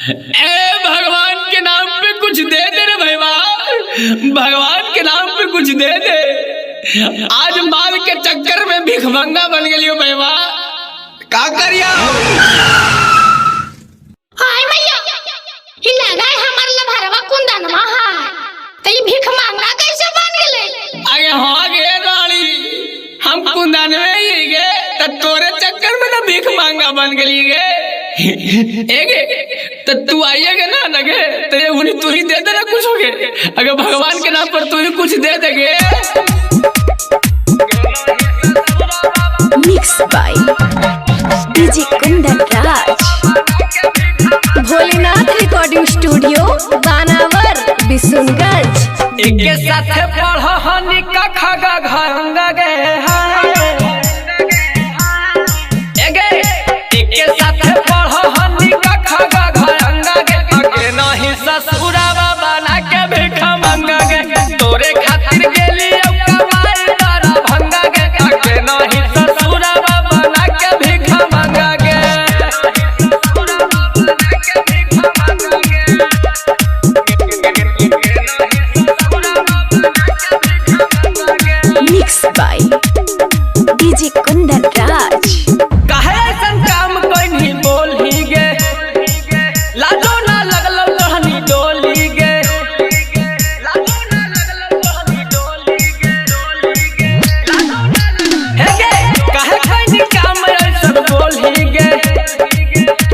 भगवान के नाम पे कुछ दे दे रे भैया, भगवान के नाम पे कुछ दे दे। आज माल के चक्कर में भिखमंगा बन गई हो भैया, का करिया? हाय मैया, ही लगा है हमार लभरवा कुंदनमा है, तई भिखमंगा कैसे बन गेले? आगे हो गे रानी, हम कुंदनवे ही गे त तोरे चक्कर में ना भीख मांगा बन गई गे। एगे तो तू आइएगा ना लगे तो ये उन्हीं तू ही दे देना कुछ हो गए। अगर भगवान के नाम पर तू ही कुछ दे देगे। Mix by DJ Kundan Raj, Bholenath recording studio Banawar Bishunganj. एक साथ पढ़ हनी का खागा घंगा गे ससुरावा बना के भिखा मंगा गे, तोरे खातिर गेली कमाई तारा भंगा गे। आके नहीं ससुरावा बना के भिखा मंगा गे। मिक्स बाय डीजे कुंदन राज। काहे ऐसन काम कोई नहीं बोल ही गे, लाजो ना लगल रहनी डोली गे, लाजो ना लगल रहनी डोली गे, हे गे काहे कोई नहीं काम ऐसन बोल ही गे,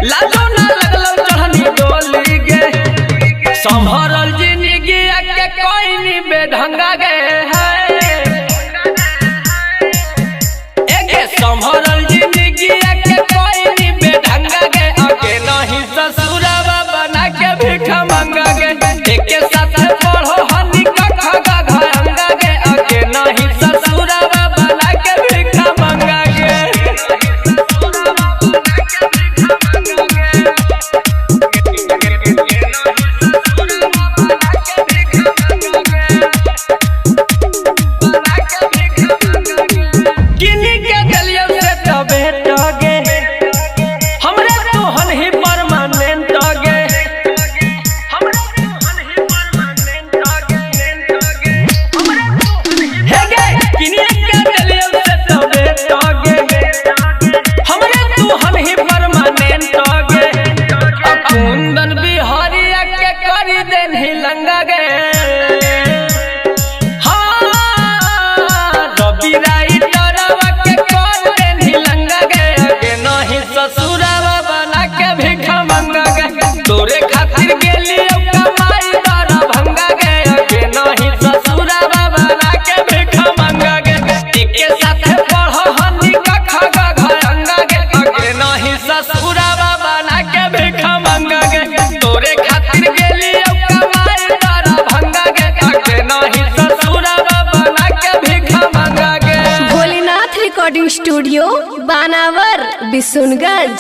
लाजो ना लगल रहनी डोली गे। संभरल जिंदगी के कोई नहीं बेढंगा गे है, एगे संभरल जिंदगी के कोई नहीं बेढंगा गे। आगे नहीं ससुरावा बना के भिखा मंगा गे, एके साथ पढ़ो हनी का खागा घंगा गे। आगे नहीं ससुरावा बना के भिखा मंगा गे। किन्हीं के गलियों से तबे टगे, हमरे तोहन ही परमानेंट गे, हमरे तोहन ही परमानेंट गे, हे गे किन्हीं के गलियों से तबे टगे, हमरे तोहन ही परमानेंट गे। कुंदन बिहारिया के करी देन ही लंगा गे, ससुरावा बना के भिखा मंगा गे, तोरे खातिर गेली कमाई तारा भंगा गे। आगे नहीं ससुरावा बना के भिखा मंगा गे, एके साथ पढ़ हनी का खागा घंगा गे। आगे नहीं ससुरावा बना के भिखा मंगा गे, तोरे खातिर गेली कमाई तारा भंगा गे। आगे नहीं ससुरावा बना के भिखा मंगा गे। Bholenath recording studio Banawar Bishunganj.